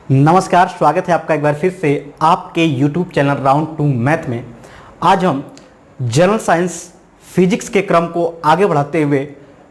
नमस्कार, स्वागत है आपका एक बार फिर से आपके YouTube channel round to math में। आज हम जनरल साइंस फिजिक्स के क्रम को आगे बढ़ाते हुए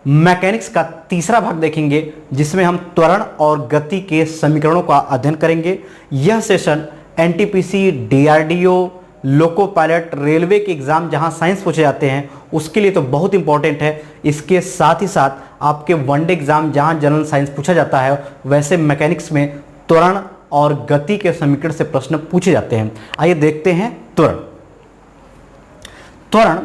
मैकेनिक्स का तीसरा भाग देखेंगे, जिसमें हम त्वरण और गति के समीकरणों का अध्ययन करेंगे। यह session NTPC, DRDO, loco pilot, railway के एग्जाम जहां साइंस पूछे जाते हैं उसके लिए तो बहुत इंपॉर्टेंट है। इसके साथ ही साथ आपके वनडे एग्जाम जहां जनरल साइंस पूछा जाता है, वैसे मैकेनिक्स में त्वरण और गति के समीकरण से प्रश्न पूछे जाते हैं। आइए देखते हैं त्वरण। त्वरण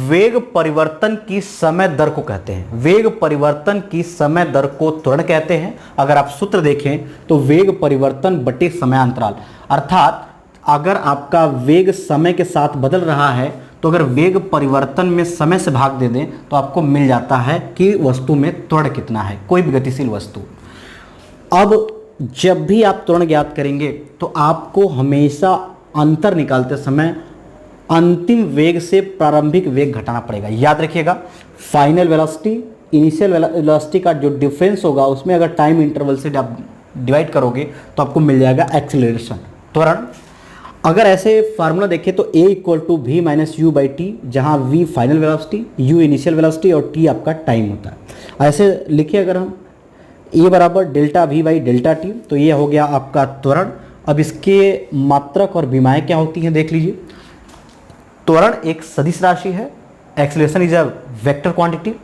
वेग परिवर्तन की समय दर को कहते हैं। वेग परिवर्तन की समय दर को त्वरण कहते हैं। अगर आप सूत्र देखें तो वेग परिवर्तन बटे समयांतराल, अर्थात अगर आपका वेग समय के साथ बदल रहा है तो अगर वेग परिवर्तन में समय से भाग दे दें तो आपको मिल जाता है कि वस्तु में त्वरण कितना है, कोई भी गतिशील वस्तु। अब जब भी आप त्वरण ज्ञात करेंगे तो आपको हमेशा अंतर निकालते समय अंतिम वेग से प्रारंभिक वेग घटाना पड़ेगा। याद रखिएगा, फाइनल वेलोसिटी इनिशियल वेलोसिटी का जो डिफरेंस होगा उसमें अगर टाइम इंटरवल से आप डिवाइड करोगे तो आपको मिल जाएगा एक्सीलरेशन, त्वरण। अगर ऐसे फार्मूला देखें तो a equal to v minus u by t, जहाँ v final velocity, u initial velocity और t आपका टाइम होता है। ऐसे लिखिए अगर हम a बराबर delta v by delta t, तो ये हो गया आपका त्वरण। अब इसके मात्रक और विमाएँ क्या होती हैं देख लीजिए। त्वरण एक सदिश राशि है, acceleration is a vector quantity.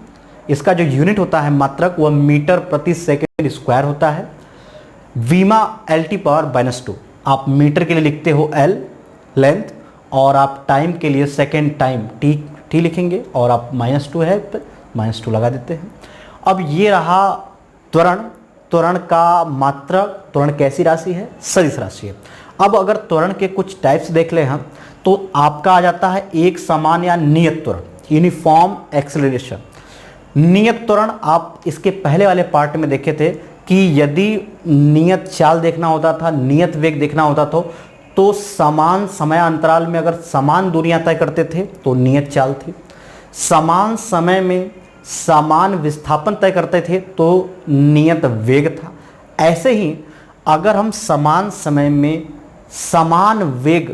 इसका जो यूनिट होता है मात्रक वह मीटर प्रति सेकेंड स्क्वायर होता है। वीमा एल टी पावर माइनस 2, आप मीटर के लिए लिखते हो एल लेंथ, और आप टाइम के लिए सेकेंड टाइम टी लिखेंगे, और आप -2 है तो -2 लगा देते हैं। अब ये रहा त्वरण। त्वरण का मात्रक, त्वरण कैसी राशि है? सदिश राशि है। अब अगर त्वरण के कुछ टाइप्स देख ले हम तो आपका आ जाता है एक समान या नियत त्वरण, यूनिफॉर्म एक्सेलरेशन। नियत त्वरण आप इसके पहले वाले पार्ट में देखे थे कि यदि नियत चाल देखना होता था, नियत वेग देखना होता था, तो समान समय अंतराल में अगर समान दूरियां तय करते थे तो नियत चाल थी। समान समय में समान विस्थापन तय करते थे तो नियत वेग था। ऐसे ही अगर हम समान समय में समान वेग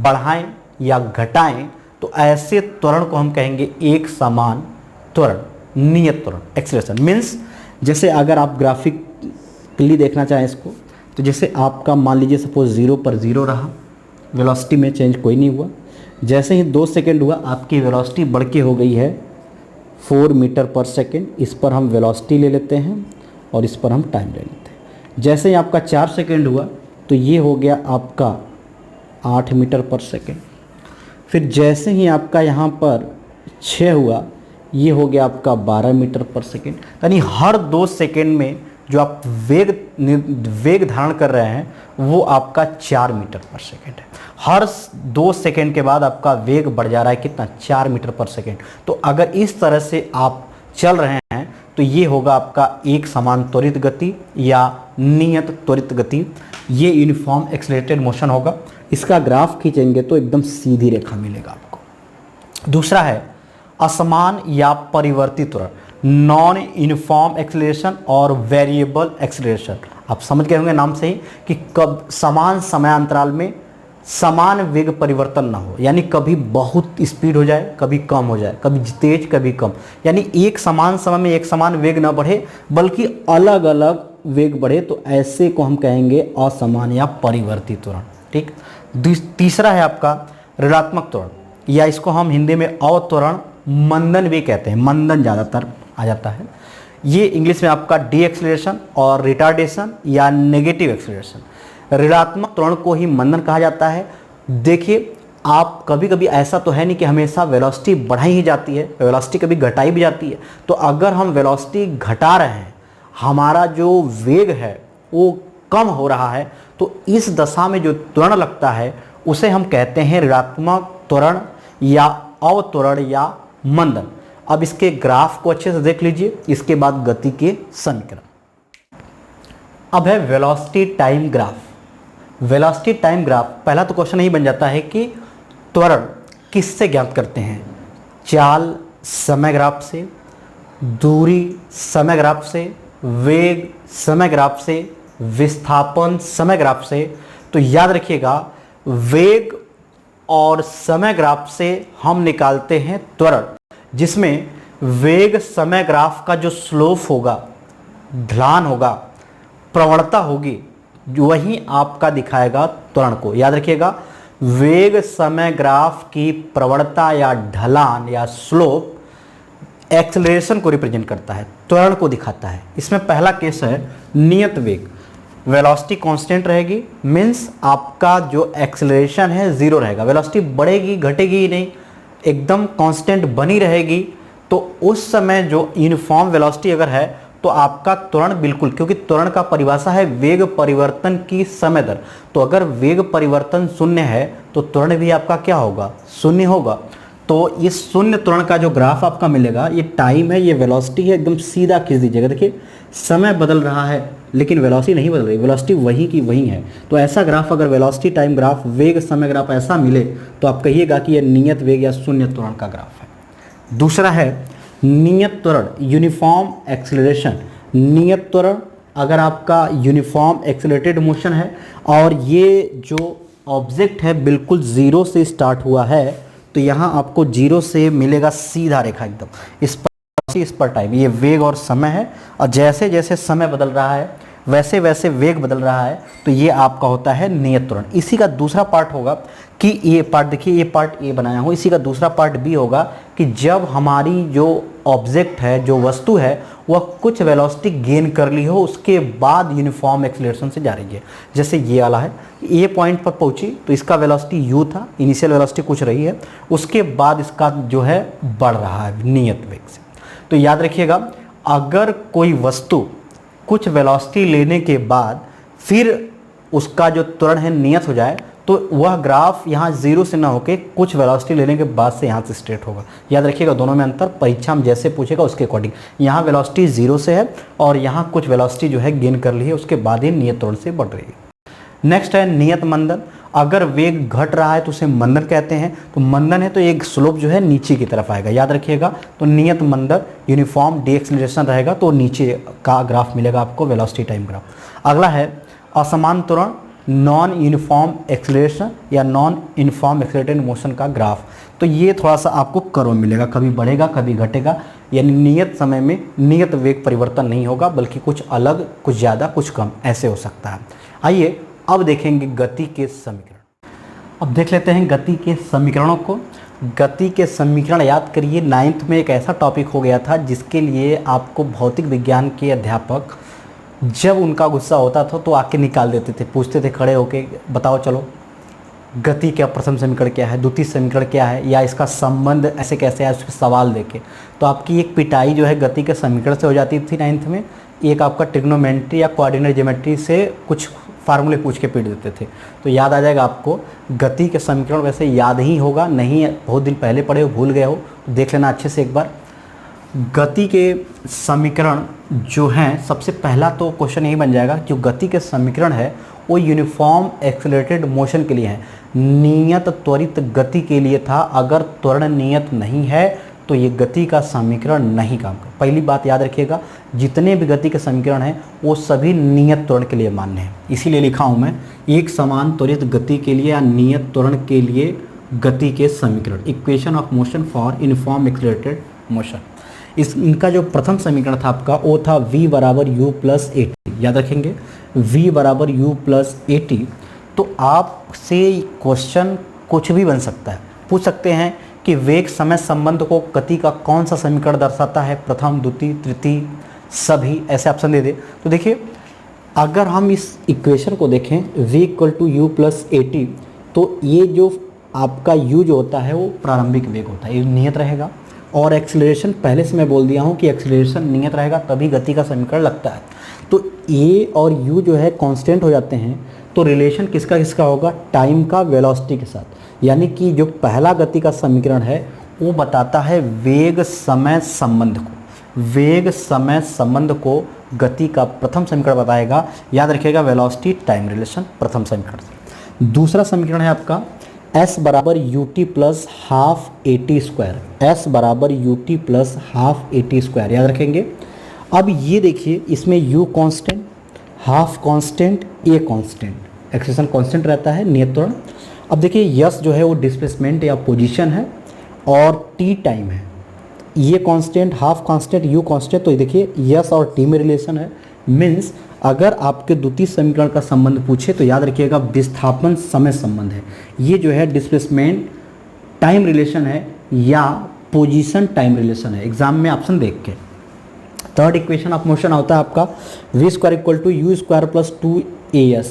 बढ़ाएं या घटाएं तो ऐसे त्वरण को हम कहेंगे एक समान त्वरण, नियत त्वरण, एक्सीलरेशन। मीन्स जैसे अगर आप ग्राफिकली देखना चाहें इसको, तो जैसे आपका मान लीजिए सपोज 0 पर 0 रहा, वेलोसिटी में चेंज कोई नहीं हुआ। जैसे ही 2 सेकेंड हुआ आपकी वेलोसिटी बढ़ के हो गई है 4 मीटर पर सेकेंड। इस पर हम वेलोसिटी ले लेते हैं और इस पर हम टाइम ले लेते हैं। जैसे ही आपका 4 सेकेंड हुआ तो ये हो गया आपका 8 मीटर पर सेकेंड। फिर जैसे ही आपका यहाँ पर 6 हुआ ये हो गया आपका 12 मीटर पर सेकेंड। यानी हर 2 सेकेंड में जो आप वेग धारण कर रहे हैं वो आपका 4 मीटर पर सेकेंड है। हर 2 सेकेंड के बाद आपका वेग बढ़ जा रहा है कितना? 4 मीटर पर सेकेंड। तो अगर इस तरह से आप चल रहे हैं तो ये होगा आपका एक समान त्वरित गति या नियत त्वरित गति। ये यूनिफॉर्म एक्सेलरेटेड मोशन होगा। इसका ग्राफ खींचेंगे तो एकदम सीधी रेखा मिलेगा आपको। दूसरा है असमान या परिवर्तित त्वरण, नॉन यूनिफॉर्म एक्सेलरेशन और वेरिएबल एक्सेलरेशन। आप समझ गए होंगे नाम से ही कि कब समान समयांतराल में समान वेग परिवर्तन ना हो, यानी कभी बहुत स्पीड हो जाए, कभी कम हो जाए, कभी तेज कभी कम, यानी एक समान समय में एक समान वेग ना बढ़े बल्कि अलग अलग वेग बढ़े, तो ऐसे को हम कहेंगे असमान या परिवर्तित त्वरण। ठीक। तीसरा है आपका ऋणात्मक त्वरण, या इसको हम हिंदी में अवत्वरण, मंदन भी कहते हैं, मंदन ज़्यादातर आ जाता है। ये इंग्लिश में आपका डी एक्सेलरेशन और रिटार्डेशन या नेगेटिव एक्सेलरेशन। ऋणात्मक त्वरण को ही मंदन कहा जाता है। देखिए, आप कभी कभी ऐसा तो है नहीं कि हमेशा वेलोसिटी बढ़ाई ही जाती है, वेलोसिटी कभी घटाई भी जाती है। तो अगर हम वेलोसिटी घटा रहे हैं, हमारा जो वेग है वो कम हो रहा है, तो इस दशा में जो त्वरण लगता है उसे हम कहते हैं ऋणात्मक त्वरण या अवत्वरण या मंदन। अब इसके ग्राफ को अच्छे से देख लीजिए, इसके बाद गति के समीकरण। अब है velocity time graph. Velocity time graph, पहला तो क्वेश्चन यही बन जाता है कि त्वरण किससे ज्ञात करते हैं? चाल समय ग्राफ से, दूरी समय ग्राफ से, वेग समय ग्राफ से, विस्थापन समय ग्राफ से, तो याद रखिएगा वेग और समय ग्राफ से हम निकालते हैं त्वरण, जिसमें वेग समय ग्राफ का जो स्लोप होगा, ढलान होगा, प्रवणता होगी, वही आपका दिखाएगा त्वरण को। याद रखिएगा वेग समय ग्राफ की प्रवणता या ढलान या स्लोप एक्सेलरेशन को रिप्रेजेंट करता है, त्वरण को दिखाता है। इसमें पहला केस है नियत वेग, वेलोसिटी कांस्टेंट रहेगी, मीन्स आपका जो एक्सेलरेशन है जीरो रहेगा, वेलोसिटी बढ़ेगी घटेगी ही नहीं, एकदम कांस्टेंट बनी रहेगी। तो उस समय जो यूनिफॉर्म वेलोसिटी अगर है तो आपका त्वरण बिल्कुल, क्योंकि त्वरण का परिभाषा है वेग परिवर्तन की समय दर, तो अगर वेग परिवर्तन शून्य है तो त्वरण भी आपका क्या होगा, शून्य होगा। तो इस शून्य त्वरण का जो ग्राफ आपका मिलेगा, ये टाइम है, ये वेलोसिटी है, एकदम सीधा खींच दीजिएगा। देखिए समय बदल रहा है लेकिन वेलोसिटी नहीं बदल रही, वेलोसिटी वही की वही है। तो ऐसा ग्राफ अगर वेलोसिटी टाइम ग्राफ वेग समय ग्राफ ऐसा मिले तो आप कहिएगा कि यह नियत वेग या शून्य त्वरण का ग्राफ है। दूसरा है नियत त्वरण, यूनिफॉर्म एक्सेलरेशन। नियत त्वरण अगर आपका यूनिफॉर्म एक्सेलरेटेड मोशन है और ये जो ऑब्जेक्ट है बिल्कुल जीरो से स्टार्ट हुआ है, तो यहाँ आपको जीरो से मिलेगा सीधा रेखा एकदम, इस पर टाइम, ये वेग और समय है, और जैसे जैसे समय बदल रहा है वैसे वैसे वेग बदल रहा है, तो ये आपका होता है नियत त्वरण। इसी का दूसरा पार्ट होगा कि ये पार्ट देखिए, ये पार्ट ए बनाया हूँ, इसी का दूसरा पार्ट बी होगा कि जब हमारी जो ऑब्जेक्ट है, जो वस्तु है, वह कुछ वेलोसिटी गेन कर ली हो, उसके बाद यूनिफॉर्म एक्सेलरेशन से जा रही है। जैसे ये वाला है, ये पॉइंट पर पहुंची तो इसका वेलोसिटी यू था, इनिशियल वेलोसिटी कुछ रही है, उसके बाद इसका जो है बढ़ रहा है नियत वेग से। तो याद रखिएगा अगर कोई वस्तु कुछ वेलोसिटी लेने के बाद फिर उसका जो त्वरण है नियत हो जाए, तो वह ग्राफ यहाँ जीरो से ना होके कुछ वेलोसिटी लेने के बाद से यहाँ से स्ट्रेट होगा। याद रखिएगा दोनों में अंतर, परीक्षा में जैसे पूछेगा उसके अकॉर्डिंग। यहाँ वेलोसिटी जीरो से है और यहाँ कुछ वेलोसिटी जो है गेन कर ली है, उसके बाद ही नियत त्वरण से बढ़ रही है। नेक्स्ट है नियत मंदन। अगर वेग घट रहा है तो उसे मंदन कहते हैं। तो मंदन है तो एक स्लोप जो है नीचे की तरफ आएगा, याद रखिएगा। तो नियत मंदन यूनिफॉर्म डीएक्सेलरेशन रहेगा, तो नीचे का ग्राफ मिलेगा आपको, वेलोसिटी टाइम ग्राफ। अगला है असमान त्वरण, नॉन यूनिफॉर्म एक्सेलरेशन या नॉन यूनिफॉर्म एक्सेलरेटेड मोशन का ग्राफ। तो ये थोड़ा सा आपको कर्व मिलेगा, कभी बढ़ेगा कभी घटेगा, यानी नियत समय में नियत वेग परिवर्तन नहीं होगा, बल्कि कुछ अलग, कुछ ज़्यादा, कुछ कम, ऐसे हो सकता है। आइए अब देखेंगे गति के समीकरण। अब देख लेते हैं गति के समीकरणों को। गति के समीकरण याद करिए, 9th में एक ऐसा टॉपिक हो गया था जिसके लिए आपको भौतिक विज्ञान के अध्यापक जब उनका गुस्सा होता था तो आके निकाल देते थे, पूछते थे खड़े होके, बताओ चलो गति का प्रथम समीकरण क्या है, द्वितीय समीकरण क्या है, या इसका संबंध ऐसे कैसे है, उस पर सवाल देके। तो आपकी एक पिटाई जो है गति के समीकरण से हो जाती थी 9th में। एक आपका ट्रिग्नोमेट्री या कोऑर्डिनेट ज्योमेट्री से कुछ फार्मूले पूछ के पीट देते थे। तो याद आ जाएगा आपको गति के समीकरण, वैसे याद ही होगा, नहीं बहुत दिन पहले पढ़े हो, भूल गए हो, तो देख लेना अच्छे से एक बार। गति के समीकरण जो हैं, सबसे पहला तो क्वेश्चन यही बन जाएगा, जो गति के समीकरण है वो यूनिफॉर्म एक्सेलरेटेड मोशन के लिए है, नियत त्वरित गति के लिए था। अगर त्वरण नियत नहीं है तो ये गति का समीकरण नहीं काम करता। पहली बात याद रखिएगा, जितने भी गति के समीकरण हैं वो सभी नियत त्वरण के लिए मान्य हैं। इसीलिए लिखा हूँ मैं, एक समान त्वरित गति के लिए या नियत त्वरण के लिए गति के समीकरण, equation of motion for uniform accelerated motion. इनका जो प्रथम समीकरण था आपका, वो था v बराबर u प्लस ए टी। याद रखेंगे v बराबर u प्लस ए टी। तो आपसे क्वेश्चन कुछ भी बन सकता है, पूछ सकते हैं कि वेग समय संबंध को गति का कौन सा समीकरण दर्शाता है, प्रथम, द्वितीय, तृतीय, सभी, ऐसे ऑप्शन दे दे। तो देखिए अगर हम इस इक्वेशन को देखें v equal to u plus a t, तो ये जो आपका u जो होता है वो प्रारंभिक वेग होता है, ये नियत रहेगा। और एक्सेलरेशन पहले से मैं बोल दिया हूँ कि एक्सेलरेशन नियत रहेगा तभी गति का समीकरण लगता है। तो a और u जो है कांस्टेंट हो जाते हैं, तो रिलेशन किसका किसका होगा, टाइम का वेलोसिटी के साथ। यानी कि जो पहला गति का समीकरण है वो बताता है वेग समय संबंध को, वेग समय संबंध को गति का प्रथम समीकरण बताएगा। याद रखिएगा वेलोसिटी टाइम रिलेशन प्रथम समीकरण। दूसरा समीकरण है आपका s बराबर u t plus half a t square, s बराबर u t plus half a t square, याद रखेंगे। अब ये देखिए इसमें u constant, half constant a constant, acceleration constant रहता है नियत त्वरण। अब देखिए यस जो है वो डिस्प्लेसमेंट या पोजीशन है और टी टाइम है, ये constant half constant u constant, तो ये देखिए यस और टी में रिलेशन है। मीन्स अगर आपके द्वितीय समीकरण का संबंध पूछे तो याद रखिएगा विस्थापन समय संबंध है, ये जो है डिस्प्लेसमेंट टाइम रिलेशन है या पोजीशन टाइम रिलेशन है। एग्जाम में ऑप्शन देख के थर्ड इक्वेशन ऑफ मोशन होता है आपका v square equal to u square plus 2as,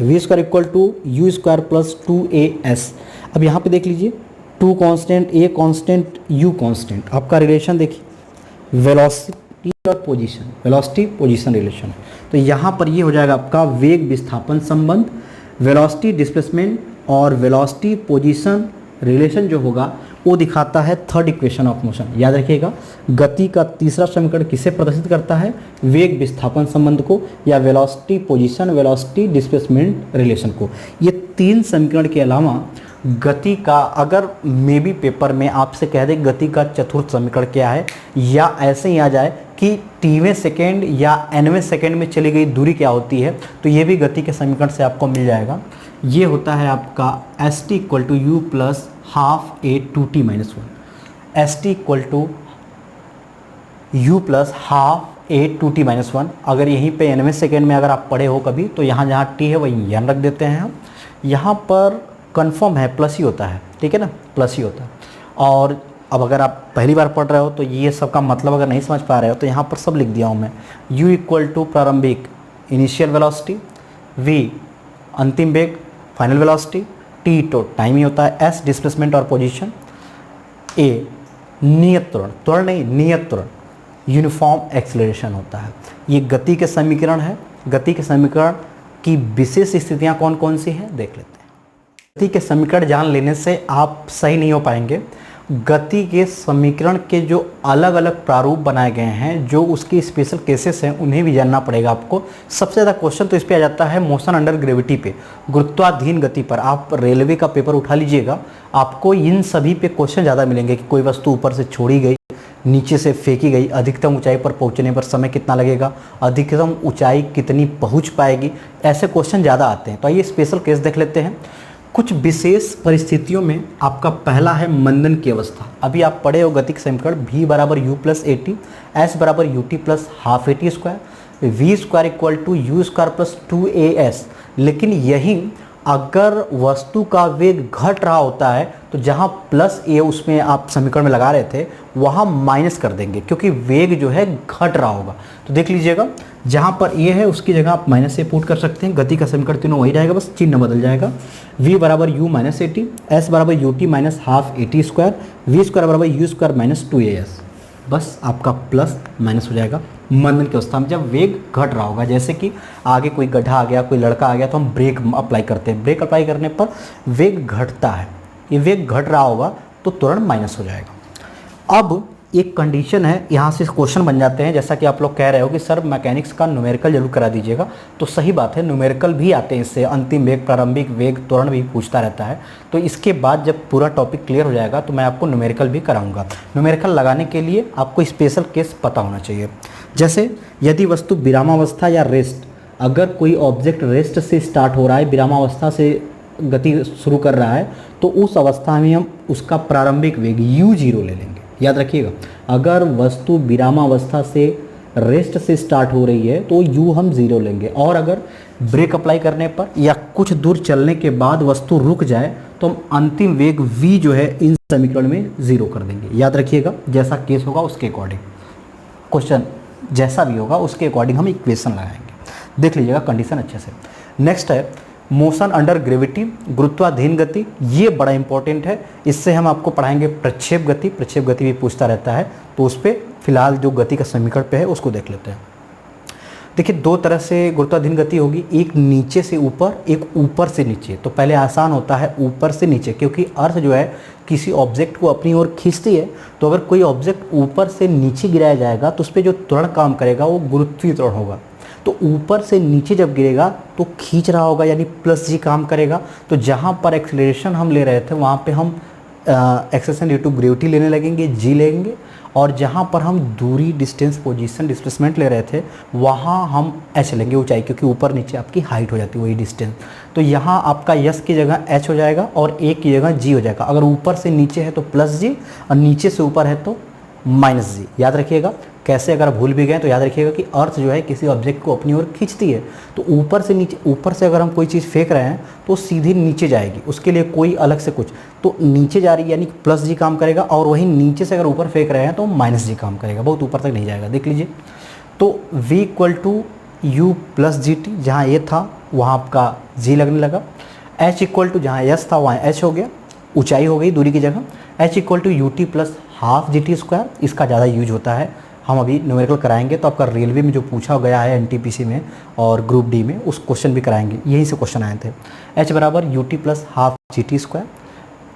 v square equal to u square plus 2as। अब यहाँ पे देख लीजिए two constant a constant u constant, आपका रिलेशन देखिए वेलोसिटी और पोजीशन, वेलोसिटी पोजीशन रिलेशन है। तो यहाँ पर ये हो जाएगा आपका वेग विस्थापन संबंध, वेलोसिटी डिस्प्लेसमेंट और वेलोसिटी पोजीशन रिलेशन जो होगा वो दिखाता है थर्ड इक्वेशन ऑफ मोशन। याद रखिएगा गति का तीसरा समीकरण किसे प्रदर्शित करता है, वेग विस्थापन संबंध को या velocity position velocity displacement relation को। ये तीन समीकरण के अलावा गति का अगर मे बी पेपर में आपसे कह दे गति का चतुर्थ समीकरण क्या है, या ऐसे ही आ जाए कि टीवें सेकेंड या एनवें सेकेंड में चली गई दूरी क्या होती है, तो ये भी गति के समीकरण से आपको मिल जाएगा। ये होता है आपका s t equal to u plus half a two t minus one, s t equal to u plus half a two t minus one. अगर यहीं पे एनवें सेकेंड में अगर आप पढ़े हो कभी तो यहाँ जहाँ टी है वहीं एन रख देते हैं हम। यहाँ पर कन्फर्म है प्लस ही होता है, ठीक है ना, प्लस ही होता है। और अब अगर आप पहली बार पढ़ रहे हो तो ये सब का मतलब अगर नहीं समझ पा रहे हो तो यहाँ पर सब लिख दिया हूँ मैं। u इक्वल टू प्रारंभिक इनिशियल वेलोसिटी, v अंतिम वेग फाइनल वेलोसिटी, t तो टाइम ही होता है, s डिस्प्लेसमेंट और पोजीशन, a नियत त्वरण, त्वरण नहीं नियत त्वरण, यूनिफॉर्म एक्सेलरेशन होता है। ये गति के समीकरण है। गति के समीकरण की विशेष स्थितियाँ कौन कौन सी हैं देख लेते हैं। गति के समीकरण जान लेने से आप सही नहीं हो पाएंगे। गति के समीकरण के जो अलग अलग प्रारूप बनाए गए हैं, जो उसकी स्पेशल केसेस हैं, उन्हें भी जानना पड़ेगा आपको। सबसे ज़्यादा क्वेश्चन तो इस पे आ जाता है मोशन अंडर ग्रेविटी पे, गुरुत्वाधीन गति पर। आप रेलवे का पेपर उठा लीजिएगा, आपको इन सभी पे क्वेश्चन ज़्यादा मिलेंगे कि कोई वस्तु ऊपर से छोड़ी गई, नीचे से फेंकी गई, अधिकतम ऊंचाई पर पहुंचने पर समय कितना लगेगा, अधिकतम ऊंचाई कितनी पहुंच पाएगी, ऐसे क्वेश्चन ज़्यादा आते हैं। तो आइए स्पेशल केस देख लेते हैं। कुछ विशेष परिस्थितियों में आपका पहला है मंदन की अवस्था। अभी आप पढ़े हो गति के समीकरण v बराबर u plus a t, s बराबर u t plus half a t square, v square equal to u square plus 2as। लेकिन यही अगर वस्तु का वेग घट रहा होता है तो जहाँ प्लस ए उसमें आप समीकरण में लगा रहे थे वहाँ माइनस कर देंगे, क्योंकि वेग जो है घट रहा होगा। तो देख लीजिएगा जहाँ पर ए है उसकी जगह आप माइनस से पुट कर सकते हैं। गति का समीकरण तीनों वही रहेगा, बस चिन्ह बदल जाएगा। v बराबर u minus a t, s बराबर u t minus half a t square, v square बराबर यू स्क्वायर माइनस 2as। बस आपका प्लस माइनस हो जाएगा मंदन की अवस्था में जब वेग घट रहा होगा। जैसे कि आगे कोई गड्ढा आ गया, कोई लड़का आ गया तो हम ब्रेक अप्लाई करते हैं, ब्रेक अप्लाई करने पर वेग घटता है, ये वेग घट रहा होगा तो तुरंत माइनस हो जाएगा। अब एक कंडीशन है, यहाँ से क्वेश्चन बन जाते हैं। जैसा कि आप लोग कह रहे हो कि सर मैकेनिक्स का न्यूमेरिकल जरूर करा दीजिएगा, तो सही बात है, न्यूमेरिकल भी आते हैं इससे। अंतिम वेग, प्रारंभिक वेग, त्वरण भी पूछता रहता है। तो इसके बाद जब पूरा टॉपिक क्लियर हो जाएगा तो मैं आपको न्यूमेरिकल भी कराऊंगा। न्यूमेरिकल लगाने के लिए आपको स्पेशल केस पता होना चाहिए। जैसे यदि वस्तु विरामावस्था या रेस्ट, अगर कोई ऑब्जेक्ट रेस्ट से स्टार्ट हो रहा है, विरामावस्था से गति शुरू कर रहा है, तो उस अवस्था में हम उसका प्रारंभिक वेग u0 ले लेंगे। याद रखिएगा, अगर वस्तु विरामावस्था से रेस्ट से स्टार्ट हो रही है तो u हम 0 लेंगे, और अगर ब्रेक अप्लाई करने पर या कुछ दूर चलने के बाद वस्तु रुक जाए तो हम अंतिम वेग v जो है इन समीकरण में 0 कर देंगे। याद रखिएगा, जैसा केस होगा उसके अकॉर्डिंग, क्वेश्चन जैसा भी होगा उसके अकॉर्डिंग हम इक्वेशन लगाएंगे। देख लीजिएगा कंडीशन अच्छे से। नेक्स्ट है मोशन अंडर ग्रेविटी, गुरुत्वाधीन गति। ये बड़ा इंपॉर्टेंट है, इससे हम आपको पढ़ाएंगे प्रक्षेप गति। प्रक्षेप गति भी पूछता रहता है, तो उस पर फिलहाल जो गति का समीकरण पे है उसको देख लेते हैं। देखिए दो तरह से गुरुत्वाधीन गति होगी, एक नीचे से ऊपर, एक ऊपर से नीचे। तो पहले आसान होता है ऊपर से नीचे, क्योंकि अर्थ जो है किसी ऑब्जेक्ट को अपनी ओर खींचती है। तो अगर कोई ऑब्जेक्ट ऊपर से नीचे गिराया जाएगा तो उस पर जो त्वरण काम करेगा वो गुरुत्वीय त्वरण होगा। तो ऊपर से नीचे जब गिरेगा तो खींच रहा होगा, यानी प्लस जी काम करेगा। तो जहाँ पर एक्सेलरेशन हम ले रहे थे वहाँ पे हम एक्सेलरेशन ड्यू टू ग्रेविटी लेने लगेंगे, जी लेंगे, और जहाँ पर हम दूरी, डिस्टेंस, पोजीशन, डिस्प्लेसमेंट ले रहे थे वहाँ हम h लेंगे ऊंचाई, क्योंकि ऊपर नीचे आपकी हाइट हो जाती है वही डिस्टेंस। तो यहाँ आपका यस की जगह h हो जाएगा और a की जगह g हो जाएगा। अगर ऊपर से नीचे है तो प्लस g और नीचे से ऊपर है तो माइनस जी। याद रखिएगा कैसे, अगर भूल भी गए तो याद रखिएगा कि अर्थ जो है किसी ऑब्जेक्ट को अपनी ओर खींचती है। तो ऊपर से नीचे, ऊपर से अगर हम कोई चीज़ फेंक रहे हैं तो सीधी नीचे जाएगी, उसके लिए कोई अलग से कुछ, तो नीचे जा रही है यानी प्लस जी काम करेगा, और वहीं नीचे से अगर ऊपर फेंक रहे हैं तो माइनस जी काम करेगा, बहुत ऊपर तक नहीं जाएगा। देख लीजिए, तो v equal to u plus g t, जहाँ ए था वहाँ आपका जी लगने लगा। h इक्वल टू जहाँ एस था वहाँ h हो गया, ऊंचाई हो गई दूरी की जगह। h equal to u t plus half g t square, इसका ज़्यादा यूज होता है, हम अभी न्यूमेरिकल कराएंगे। तो आपका रेलवे में जो पूछा गया है एनटीपीसी में और ग्रुप डी में, उस क्वेश्चन भी कराएंगे, यहीं से क्वेश्चन आए थे। h बराबर u t plus half g t square.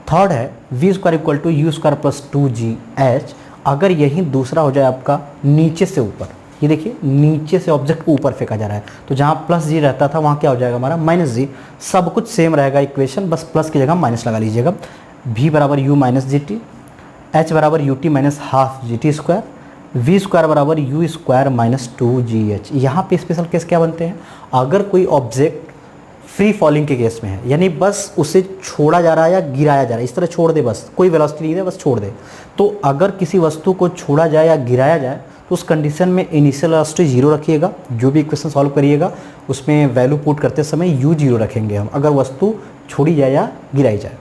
Third है v square equal to u square plus two g h. अगर यही दूसरा हो जाए आपका नीचे से ऊपर, ये देखिए नीचे से ऑब्जेक्ट को ऊपर फेंका जा रहा है, तो जहाँ प्लस जी रहता था वहाँ क्या हो जाएगा हमारा माइनस जी। सब कुछ सेम रहेगा इक्वेशन, बस प्लस की जगह माइनस लगा लीजिएगा। v बराबर u minus g t, h बराबर u t minus half g t square, v square बराबर u square minus two g h. यहाँ पे स्पेशल केस क्या बनते हैं, अगर कोई ऑब्जेक्ट फ्री फॉलिंग के केस में है, यानी बस उसे छोड़ा जा रहा है या गिराया जा रहा है, इस तरह छोड़ दे, बस कोई वेलोसिटी नहीं है, बस छोड़ दे। तो अगर किसी वस्तु को छोड़ा जाए या गिराया जाए तो उस कंडीशन में इनिशियल वेलोसिटी जीरो रखिएगा। जो भी इक्वेशन सॉल्व करिएगा उसमें वैल्यू पुट करते समय यू जीरो रखेंगे हम, अगर वस्तु छोड़ी जाए या गिराई जाए।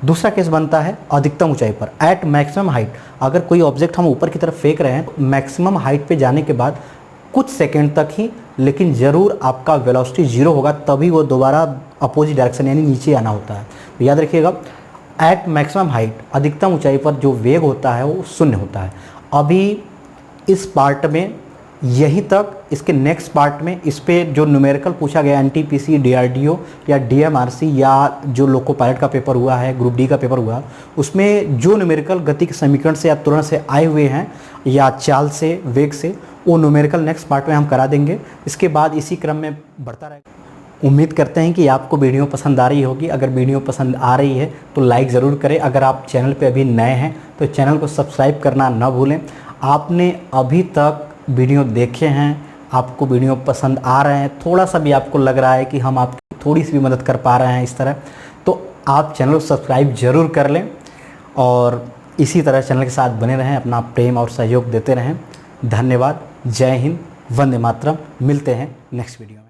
दूसरा केस बनता है अधिकतम ऊंचाई पर, एट मैक्सिमम हाइट। अगर कोई ऑब्जेक्ट हम ऊपर की तरफ फेंक रहे हैं तो मैक्सिमम हाइट पे जाने के बाद कुछ सेकंड तक ही, लेकिन ज़रूर आपका वेलोसिटी जीरो होगा, तभी वो दोबारा अपोजिट डायरेक्शन यानी नीचे आना होता है। तो याद रखिएगा एट मैक्सिमम हाइट, अधिकतम ऊंचाई पर जो वेग होता है वो शून्य होता है। अभी इस पार्ट में यहीं तक, इसके नेक्स्ट पार्ट में इस पे जो न्यूमेरिकल पूछा गया एनटीपीसी, डीआरडीओ या डीएमआरसी या जो लोको पायलट का पेपर हुआ है, ग्रुप डी का पेपर हुआ, उसमें जो न्यूमेरिकल गति के समीकरण से या तुरंत से आए हुए हैं या चाल से, वेग से, वो न्यूमेरिकल नेक्स्ट पार्ट में हम करा देंगे। इसके बाद इसी क्रम में बढ़ता रहेगा। उम्मीद करते हैं कि आपको वीडियो पसंद आ रही होगी। अगर वीडियो पसंद आ रही है तो लाइक ज़रूर करें। अगर आप चैनल पे अभी नए हैं तो चैनल को सब्सक्राइब करना ना भूलें। आपने अभी तक वीडियो देखे हैं, आपको वीडियो पसंद आ रहे हैं, थोड़ा सा भी आपको लग रहा है कि हम आपकी थोड़ी सी भी मदद कर पा रहे हैं इस तरह, तो आप चैनल को सब्सक्राइब ज़रूर कर लें और इसी तरह चैनल के साथ बने रहें, अपना प्रेम और सहयोग देते रहें। धन्यवाद। जय हिंद, वंदे मातरम। मिलते हैं नेक्स्ट वीडियो में।